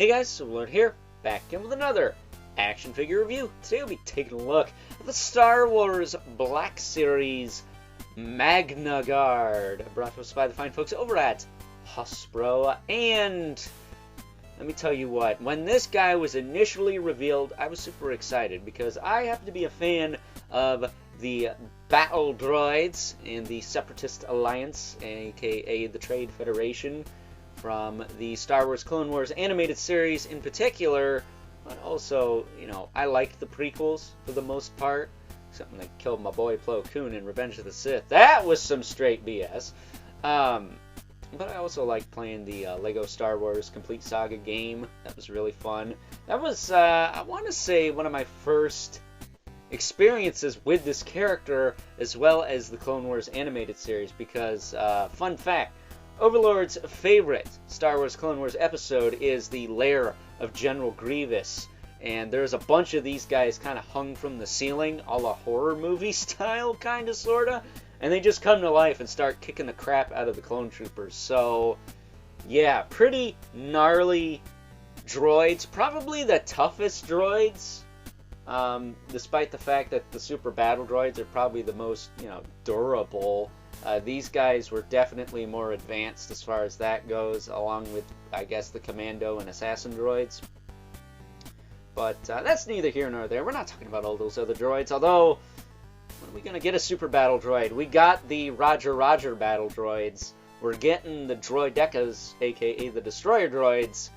Hey guys, Silverlord here, back in with another action figure review. Today we'll be taking a look at the Star Wars Black Series MagnaGuard, brought to us by the fine folks over at Hasbro. And let me tell you what, when this guy was initially revealed, I was super excited because I happen to be a fan of the battle droids in the Separatist Alliance, aka the Trade Federation, from the Star Wars Clone Wars animated series in particular, but also, you know, I liked the prequels for the most part. Something that killed my boy Plo Koon in Revenge of the Sith. That was some straight BS. But I also liked playing the Lego Star Wars Complete Saga game. That was really fun. That was, I want to say, one of my first experiences with this character, as well as the Clone Wars animated series, because, fun fact, Overlord's favorite Star Wars Clone Wars episode is the Lair of General Grievous, and there's a bunch of these guys kind of hung from the ceiling, a la horror movie style, kind of, sort of, and they just come to life and start kicking the crap out of the clone troopers. So, yeah, pretty gnarly droids, probably the toughest droids, despite the fact that the super battle droids are probably the most, you know, durable. These guys were definitely more advanced as far as that goes, along with, I guess, the Commando and Assassin droids. But that's neither here nor there. We're not talking about all those other droids, although, when are we going to get a super battle droid? We got the Roger Roger battle droids. We're getting the Droidekas, aka the Destroyer droids.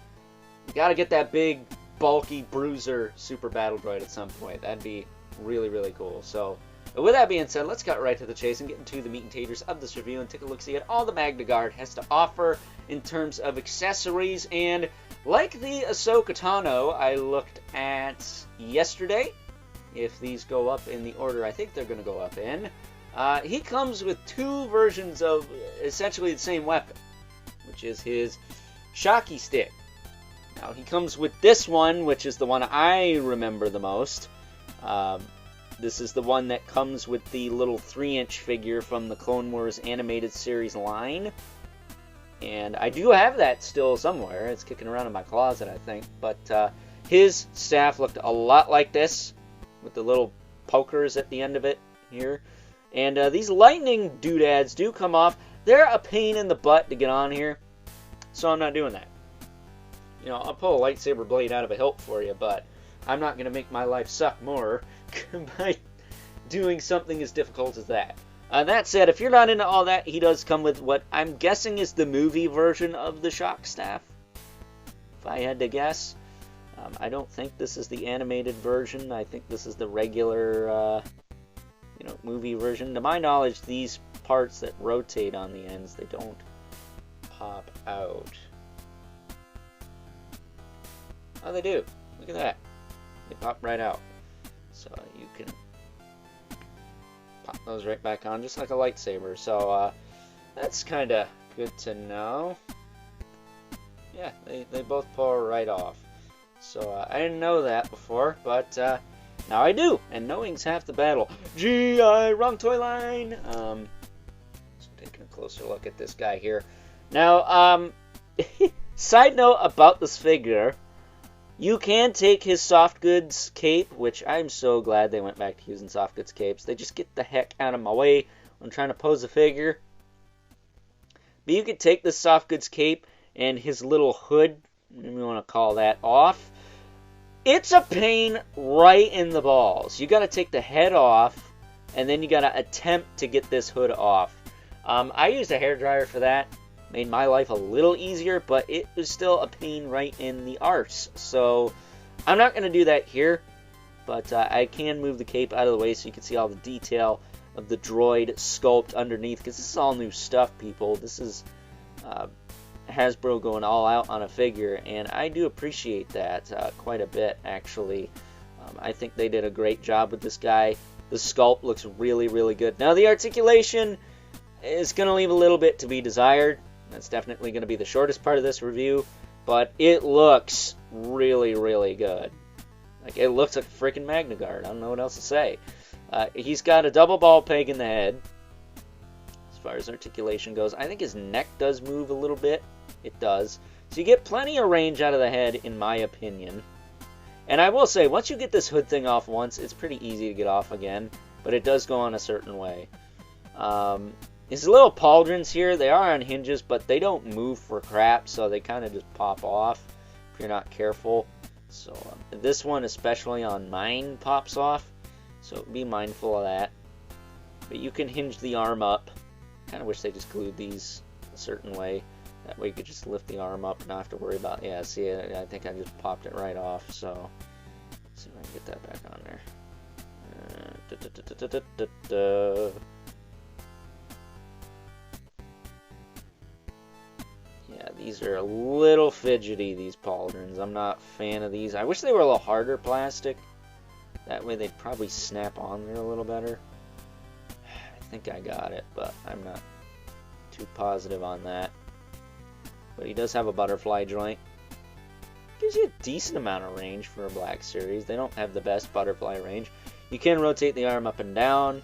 We got to get that big, bulky bruiser super battle droid at some point. That'd be really, really cool. So, with that being said, let's get right to the chase and get into the meat and taters of this review and take a look-see at all the MagnaGuard has to offer in terms of accessories. And like the Ahsoka Tano I looked at yesterday, if these go up in the order I think they're going to go up in, he comes with two versions of essentially the same weapon, which is his Shocky Stick. Now, he comes with this one, which is the one I remember the most. This is the one that comes with the little 3-inch figure from the Clone Wars animated series line. And I do have that still somewhere. It's kicking around in my closet, I think. But his staff looked a lot like this, with the little pokers at the end of it here. And these lightning doodads do come off. They're a pain in the butt to get on here, so I'm not doing that. You know, I'll pull a lightsaber blade out of a hilt for you, but I'm not going to make my life suck more by doing something as difficult as that. That said, if you're not into all that, he does come with what I'm guessing is the movie version of the shock staff, if I had to guess. I don't think this is the animated version. I think this is the regular, you know, movie version. To my knowledge, these parts that rotate on the ends, they don't pop out. Oh, they do. Look at that. They pop right out. So you can pop those right back on, just like a lightsaber. So that's kind of good to know. Yeah, they both pull right off. So I didn't know that before, but now I do. And knowing's half the battle. G.I. wrong toy line. Just taking a closer look at this guy here. Now, side note about this figure. You can take his soft goods cape, which I'm so glad they went back to using soft goods capes. They just get the heck out of my way when I'm trying to pose a figure. But you could take this soft goods cape and his little hood, if you want to call that, off. It's a pain right in the balls. You got to take the head off, and then you got to attempt to get this hood off. I used a hairdryer for that. Made my life a little easier, but it was still a pain right in the arse. So I'm not going to do that here, but I can move the cape out of the way so you can see all the detail of the droid sculpt underneath, because this is all new stuff, people. This is Hasbro going all out on a figure, and I do appreciate that quite a bit, actually. I think they did a great job with this guy. The sculpt looks really, really good. Now, the articulation is going to leave a little bit to be desired. That's definitely going to be the shortest part of this review, but it looks really, really good. Like, it looks like a freaking MagnaGuard. I don't know what else to say. He's got a double ball peg in the head. As far as articulation goes, I think his neck does move a little bit. It does. So you get plenty of range out of the head, in my opinion. And I will say, once you get this hood thing off once, it's pretty easy to get off again. But it does go on a certain way. These little pauldrons here, they are on hinges, but they don't move for crap, so they kind of just pop off if you're not careful. So this one, especially on mine, pops off. So be mindful of that. But you can hinge the arm up. Kind of wish they just glued these a certain way. That way you could just lift the arm up and not have to worry about... Yeah, see, I think I just popped it right off. So, let's see if I can get that back on there. Yeah, these are a little fidgety, these pauldrons. I'm not a fan of these. I wish they were a little harder plastic. That way they'd probably snap on there a little better. I think I got it, but I'm not too positive on that. But he does have a butterfly joint. Gives you a decent amount of range for a Black Series. They don't have the best butterfly range. You can rotate the arm up and down.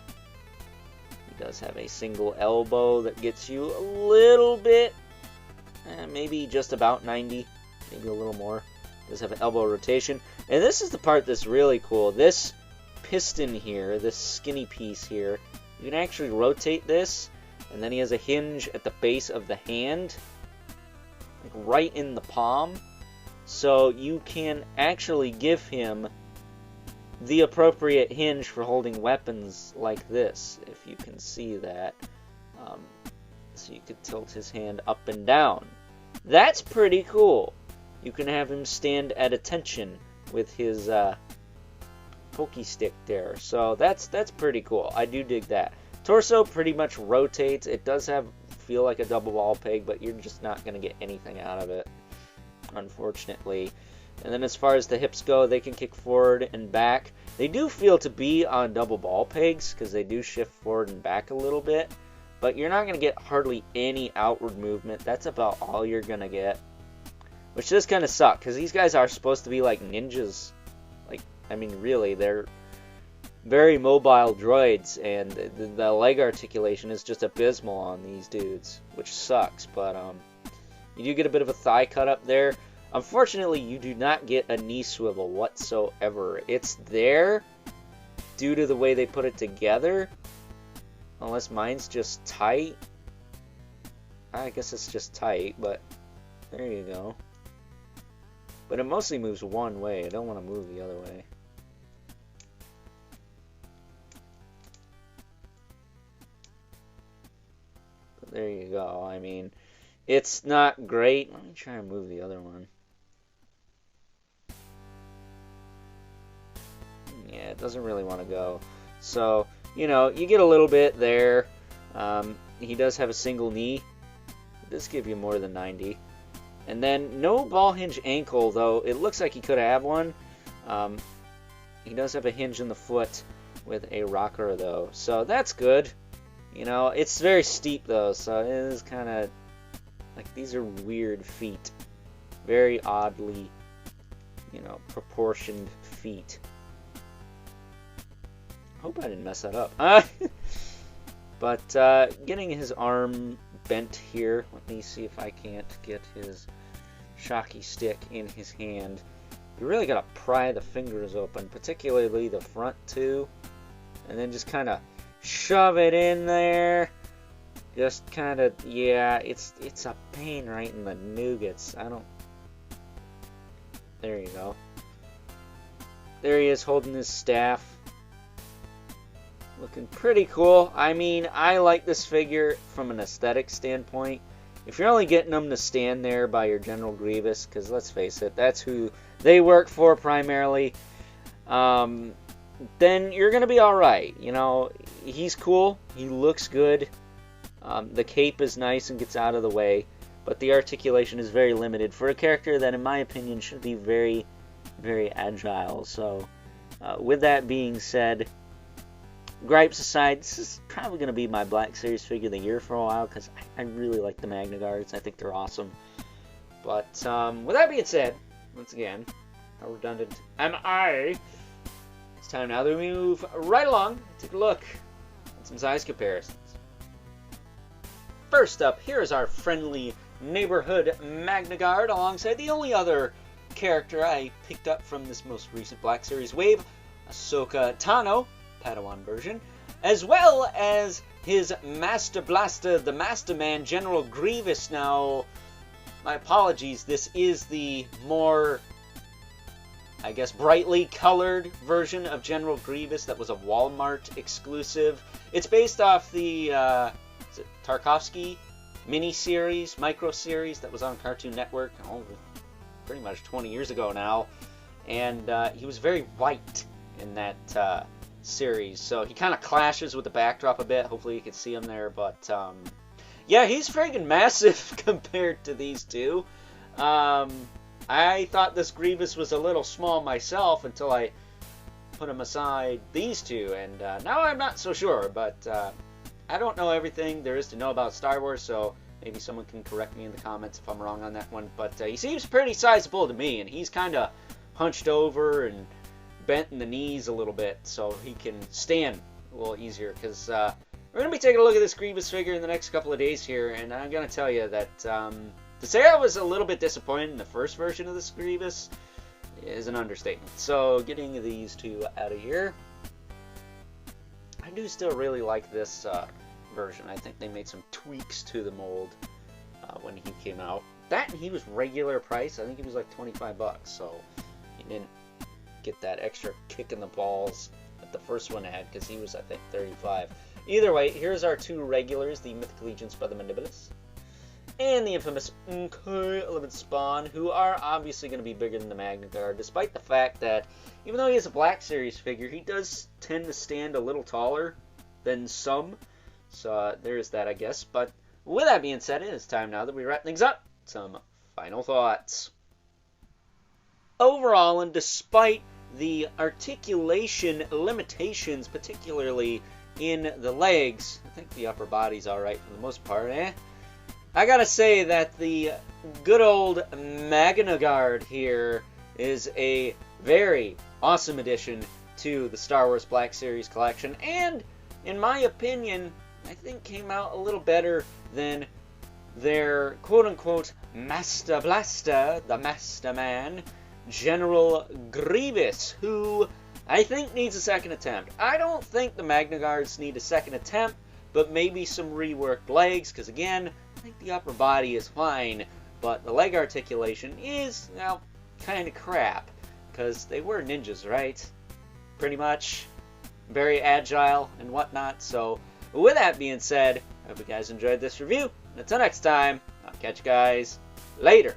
He does have a single elbow that gets you a little bit, maybe just about 90, maybe a little more. He does have an elbow rotation. And this is the part that's really cool. This piston here, this skinny piece here, you can actually rotate this, and then he has a hinge at the base of the hand, like right in the palm. So you can actually give him the appropriate hinge for holding weapons like this, if you can see that. So you could tilt his hand up and down. That's pretty cool. You can have him stand at attention with his pokey stick there. So that's pretty cool. I do dig that. Torso pretty much rotates. It does feel like a double ball peg, but you're just not going to get anything out of it, unfortunately. And then as far as the hips go, they can kick forward and back. They do feel to be on double ball pegs because they do shift forward and back a little bit, but you're not going to get hardly any outward movement. That's about all you're going to get, which does kind of suck because these guys are supposed to be like ninjas. Like, I mean, really, they're very mobile droids, and the leg articulation is just abysmal on these dudes, which sucks. But you do get a bit of a thigh cut up there. Unfortunately, you do not get a knee swivel whatsoever. It's there due to the way they put it together, unless mine's just tight. I guess it's just tight, but there you go. But it mostly moves one way. I don't want to move the other way. There you go. I mean, it's not great. Let me try and move the other one. Yeah, it doesn't really want to go. So, you know, you get a little bit there. He does have a single knee. It does give you more than 90. And then no ball hinge ankle, though. It looks like he could have one. He does have a hinge in the foot with a rocker, though. So that's good. You know, it's very steep, though, so it is kind of, like, these are weird feet. Very oddly, you know, proportioned feet. Hope I didn't mess that up. But, getting his arm bent here. Let me see if I can't get his shocky stick in his hand. You really gotta pry the fingers open, particularly the front two. And then just kind of shove it in there. Just kind of, yeah, it's a pain right in the nougats. There you go. There he is holding his staff. Looking pretty cool. I mean, I like this figure from an aesthetic standpoint. If you're only getting them to stand there by your General Grievous, because let's face it, that's who they work for primarily, then you're going to be alright. You know, he's cool. He looks good. The cape is nice and gets out of the way, but the articulation is very limited for a character that, in my opinion, should be very, very agile. So, with that being said, gripes aside, this is probably going to be my Black Series figure of the year for a while, because I really like the MagnaGuards. I think they're awesome. But, with that being said, once again, how redundant am I? It's time now that we move right along, take a look at some size comparisons. First up, here is our friendly neighborhood MagnaGuard, alongside the only other character I picked up from this most recent Black Series wave, Ahsoka Tano, Padawan version, as well as his Master Blaster, the Master Man, General Grievous. Now, my apologies, this is the more, I guess, brightly colored version of General Grievous that was a Walmart exclusive. It's based off the is it Tarkovsky mini-series, micro-series that was on Cartoon Network pretty much 20 years ago now. And he was very white in that series, so he kind of clashes with the backdrop a bit. Hopefully you can see him there, but yeah, he's friggin' massive compared to these two. I thought this Grievous was a little small myself until I put him aside these two, and now I'm not so sure, but I don't know everything there is to know about Star Wars, so maybe someone can correct me in the comments if I'm wrong on that one, but he seems pretty sizable to me, and he's kind of hunched over and bent in the knees a little bit so he can stand a little easier, because we're going to be taking a look at this Grievous figure in the next couple of days here, and I'm going to tell you that to say I was a little bit disappointed in the first version of this Grievous is an understatement. So getting these two out of here, I do still really like this version. I think they made some tweaks to the mold when he came out. That, he was regular price. I think he was like 25 bucks, so he didn't get that extra kick in the balls that the first one had, because he was, I think, 35. Either way, here's our two regulars, the Mythic Legions by the Mandibulas and the infamous K11 Spawn, who are obviously going to be bigger than the MagnaGuard, despite the fact that even though he is a Black Series figure, he does tend to stand a little taller than some. So there's that, I guess. But with that being said, it is time now that we wrap things up. Some final thoughts. Overall, and despite the articulation limitations, particularly in the legs, I think the upper body's alright for the most part, I gotta say that the good old MagnaGuard here is a very awesome addition to the Star Wars Black Series collection, and in my opinion, I think came out a little better than their quote-unquote Master Blaster, the Master Man, General Grievous, who I think needs a second attempt. I don't think the MagnaGuards need a second attempt, but maybe some reworked legs, because again, I think the upper body is fine, but the leg articulation is, well, kind of crap, because they were ninjas, right? Pretty much. Very agile and whatnot, so with that being said, I hope you guys enjoyed this review, and until next time, I'll catch you guys later.